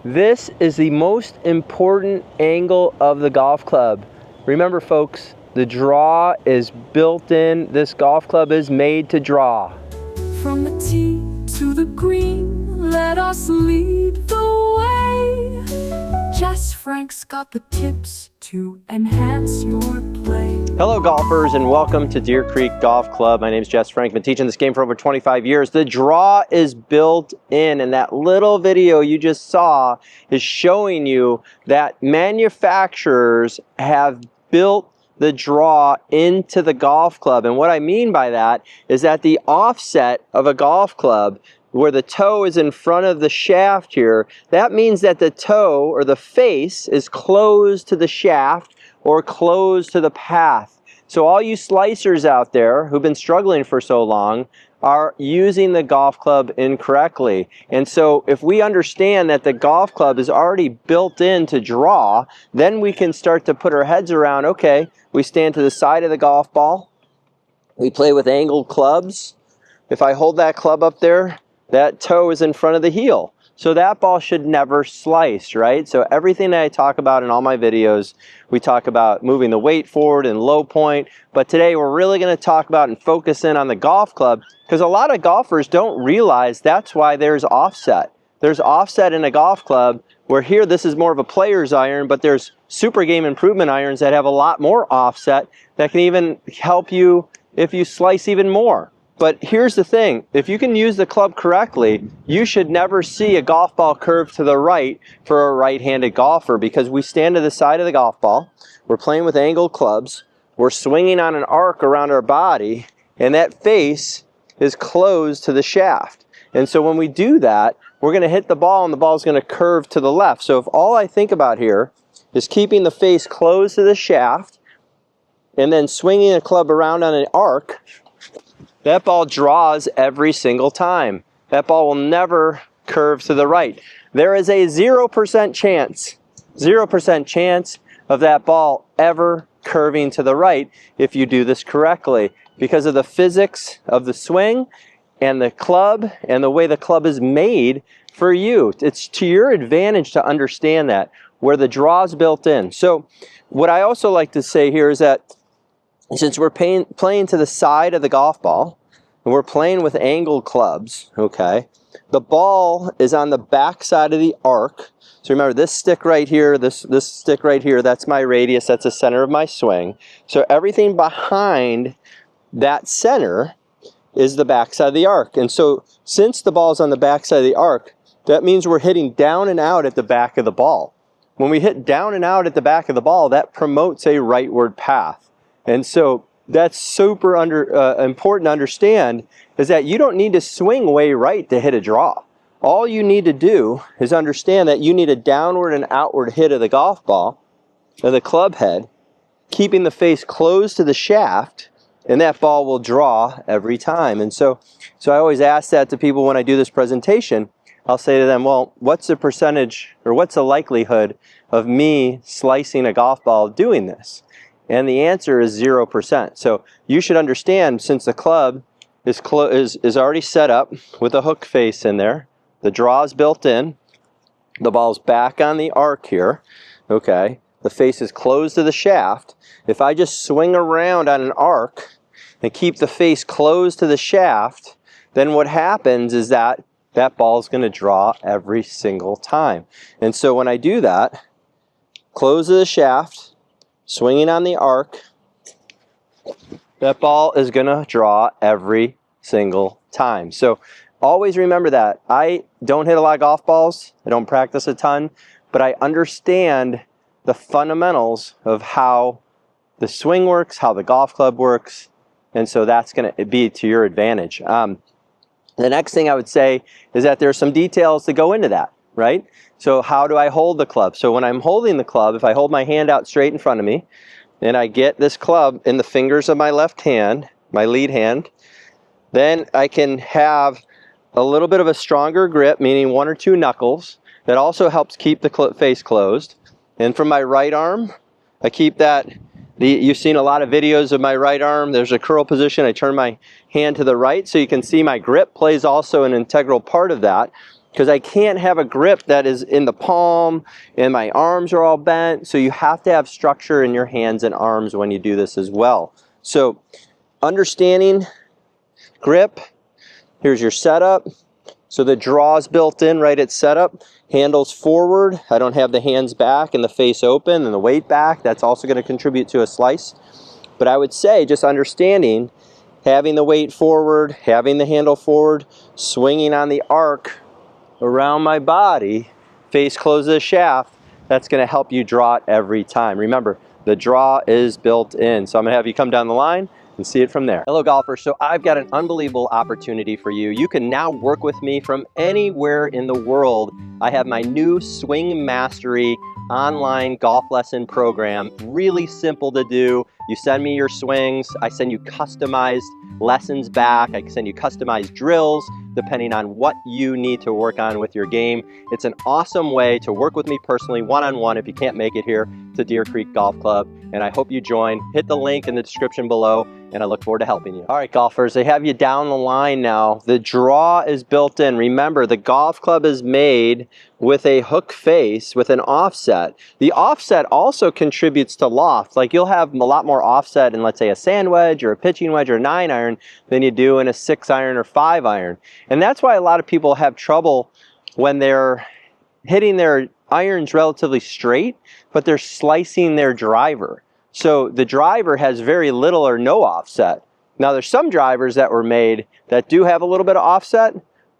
This is the most important angle of the golf club. Remember folks, the draw is built in. This golf club is made to draw. From the tee to the green, let us lead the way. Jess Frank's got the tips to enhance your play. Hello golfers and welcome to Deer Creek Golf Club. My name is Jess Frank. I've been teaching this game for over 25 years. The draw is built in, and that little video you just saw is showing you that manufacturers have built the draw into the golf club. And what I mean by that is that the offset of a golf club, where the toe is in front of the shaft here, that means that the toe or the face is closed to the shaft or closed to the path. So all you slicers out there who've been struggling for so long are using the golf club incorrectly. And so if we understand that the golf club is already built in to draw, then we can start to put our heads around, okay, we stand to the side of the golf ball, we play with angled clubs. If I hold that club up there, that toe is in front of the heel. So that ball should never slice, right? So everything that I talk about in all my videos, we talk about moving the weight forward and low point. But today we're really going to talk about and focus in on the golf club, because a lot of golfers don't realize that's why there's offset. There's offset in a golf club, where here this is more of a player's iron, but there's super game improvement irons that have a lot more offset that can even help you if you slice even more. But here's the thing, if you can use the club correctly, you should never see a golf ball curve to the right for a right-handed golfer, because we stand to the side of the golf ball, we're playing with angled clubs, we're swinging on an arc around our body, and that face is closed to the shaft. And so when we do that, we're going to hit the ball and the ball is going to curve to the left. So if all I think about here is keeping the face closed to the shaft and then swinging a club around on an arc, that ball draws every single time. That ball will never curve to the right. There is a 0% chance of that ball ever curving to the right if you do this correctly, because of the physics of the swing and the club and the way the club is made for you. It's to your advantage to understand that, where the draw is built in. So what I also like to say here is that since we're playing to the side of the golf ball, and we're playing with angled clubs, okay, the ball is on the back side of the arc. So remember, this stick right here, this stick right here, that's my radius, that's the center of my swing. So everything behind that center is the back side of the arc. And so since the ball is on the back side of the arc, that means we're hitting down and out at the back of the ball. When we hit down and out at the back of the ball, that promotes a rightward path. And so that's super important to understand, is that you don't need to swing way right to hit a draw. All you need to do is understand that you need a downward and outward hit of the golf ball, of the club head, keeping the face closed to the shaft, and that ball will draw every time. And so I always ask that to people when I do this presentation. I'll say to them, well, what's the percentage, or what's the likelihood of me slicing a golf ball doing this? And the answer is 0%. So you should understand, since the club is already set up with a hook face in there, the draw is built in, the ball's back on the arc here, okay, the face is closed to the shaft. If I just swing around on an arc and keep the face closed to the shaft, then what happens is that that ball is going to draw every single time. And so when I do that, close to the shaft, swinging on the arc, that ball is going to draw every single time. So always remember that. I don't hit a lot of golf balls. I don't practice a ton, but I understand the fundamentals of how the swing works, how the golf club works, and so that's going to be to your advantage. The next thing I would say is that there are some details that go into that, right? So how do I hold the club? So when I'm holding the club, if I hold my hand out straight in front of me, and I get this club in the fingers of my left hand, my lead hand, then I can have a little bit of a stronger grip, meaning 1 or 2 knuckles. That also helps keep the face closed. And from my right arm, I keep that. You've seen a lot of videos of my right arm. There's a curl position. I turn my hand to the right so you can see my grip plays also an integral part of that. because I can't have a grip that is in the palm and my arms are all bent. So you have to have structure in your hands and arms when you do this as well. So understanding grip, here's your setup. So the draw is built in right at setup. Handles forward. I don't have the hands back and the face open and the weight back. That's also going to contribute to a slice. But I would say just understanding, having the weight forward, having the handle forward, swinging on the arc around my body, face close to the shaft, that's going to help you draw it every time. Remember, the draw is built in. So I'm going to have you come down the line and see it from there. Hello golfers, so I've got an unbelievable opportunity for you. You can now work with me from anywhere in the world. I have my new Swing Mastery online golf lesson program. Really simple to do. You send me your swings, I send you customized lessons back, I can send you customized drills depending on what you need to work on with your game. It's an awesome way to work with me personally, one-on-one if you can't make it here to Deer Creek Golf Club, and I hope you join. Hit the link in the description below, and I look forward to helping you. All right, golfers, I have you down the line now. The draw is built in. Remember, the golf club is made with a hook face with an offset. The offset also contributes to loft. Like you'll have a lot more offset in, let's say, a sand wedge or a pitching wedge or a 9-iron than you do in a 6-iron or 5-iron. And that's why a lot of people have trouble when they're hitting their irons relatively straight, but they're slicing their driver. So the driver has very little or no offset. Now there's some drivers that were made that do have a little bit of offset,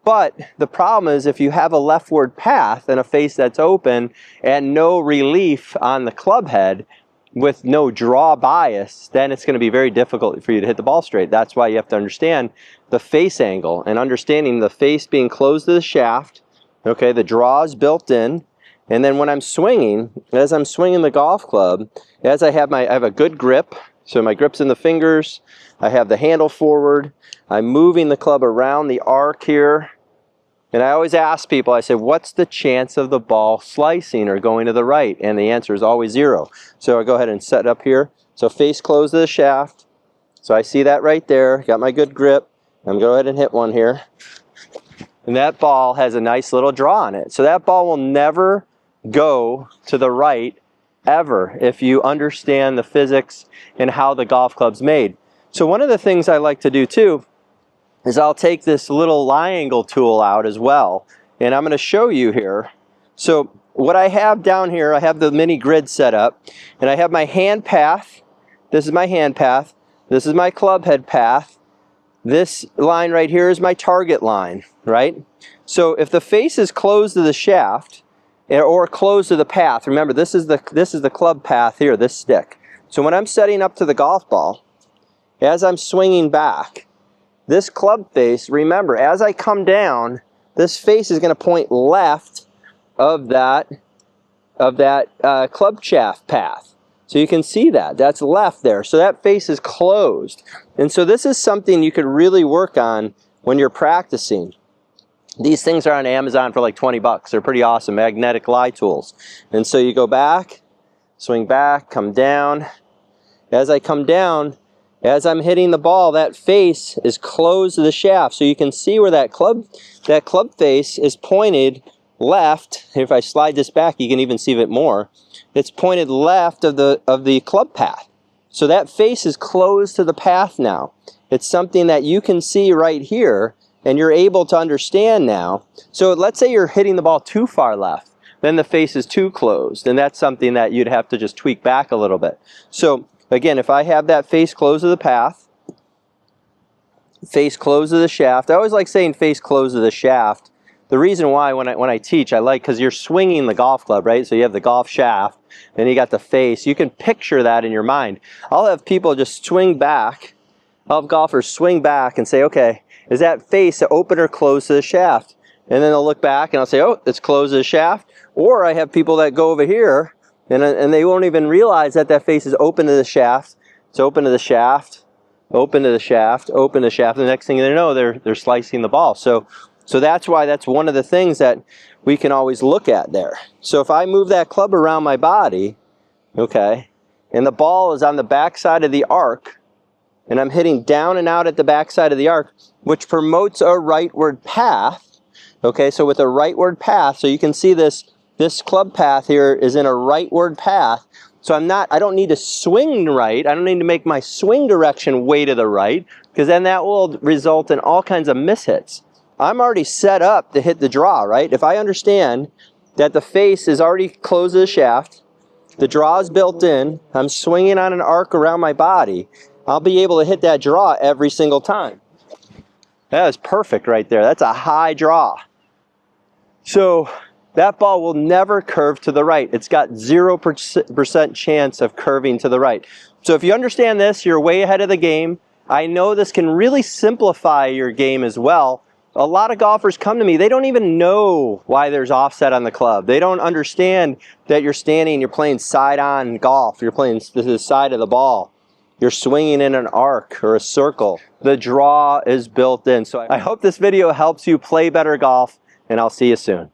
but the problem is if you have a leftward path and a face that's open and no relief on the club head with no draw bias, then it's going to be very difficult for you to hit the ball straight. That's why you have to understand the face angle and understanding the face being closed to the shaft. Okay, the draw is built in. And then when I'm swinging, as I'm swinging the golf club, as I have a good grip, so my grip's in the fingers, I have the handle forward, I'm moving the club around the arc here, and I always ask people, I say, what's the chance of the ball slicing or going to the right? And the answer is always 0. So I go ahead and set up here. So face closed to the shaft, so I see that right there, got my good grip, I'm going to go ahead and hit one here. And that ball has a nice little draw on it. So that ball will never go to the right ever if you understand the physics and how the golf club's made. So one of the things I like to do too is I'll take this little lie angle tool out as well, and I'm going to show you here. So what I have down here, I have the mini grid set up, and I have my hand path. This is my hand path. This is my club head path. This line right here is my target line, right? So if the face is closed to the shaft or closed to the path, remember this is the club path here, this stick. So when I'm setting up to the golf ball, as I'm swinging back, this club face, remember, as I come down, this face is going to point left of that club shaft path. So you can see that. That's left there. So that face is closed. And so this is something you could really work on when you're practicing. These things are on Amazon for like 20 bucks. They're pretty awesome, magnetic lie tools. And so you go back, swing back, come down. As I come down, as I'm hitting the ball, that face is closed to the shaft. So you can see where that club face is pointed left. If I slide this back, you can even see it more. It's pointed left of the club path. So that face is closed to the path now. It's something that you can see right here, and you're able to understand now. So let's say you're hitting the ball too far left, then the face is too closed, and that's something that you'd have to just tweak back a little bit. So again, if I have that face closed to the path, face closed to the shaft, I always like saying face closed to the shaft. The reason why when I teach, I like, because you're swinging the golf club, right? So you have the golf shaft, then you got the face. You can picture that in your mind. I'll have people just swing back. I'll have golfers swing back and say, okay, is that face open or closed to the shaft? And then they'll look back and I'll say, oh, it's closed to the shaft. Or I have people that go over here and they won't even realize that that face is open to the shaft. It's open to the shaft, open to the shaft, open to the shaft. The next thing they know, they're slicing the ball. So that's why that's one of the things that we can always look at there. So if I move that club around my body, okay, and the ball is on the back side of the arc, and I'm hitting down and out at the back side of the arc, which promotes a rightward path, Okay, so with a rightward path, so you can see this club path here is in a rightward path. So I don't need to swing right. I don't need to make my swing direction way to the right, because then that will result in all kinds of mishits. I'm already set up to hit the draw, right? If I understand that the face is already closed to the shaft, the draw is built in, I'm swinging on an arc around my body, I'll be able to hit that draw every single time. That is perfect right there. That's a high draw. So that ball will never curve to the right. It's got 0% chance of curving to the right. So if you understand this, you're way ahead of the game. I know this can really simplify your game as well. A lot of golfers come to me, they don't even know why there's offset on the club. They don't understand that you're standing, you're playing side-on golf. You're playing to the side of the ball. You're swinging in an arc or a circle. The draw is built in. So I hope this video helps you play better golf, and I'll see you soon.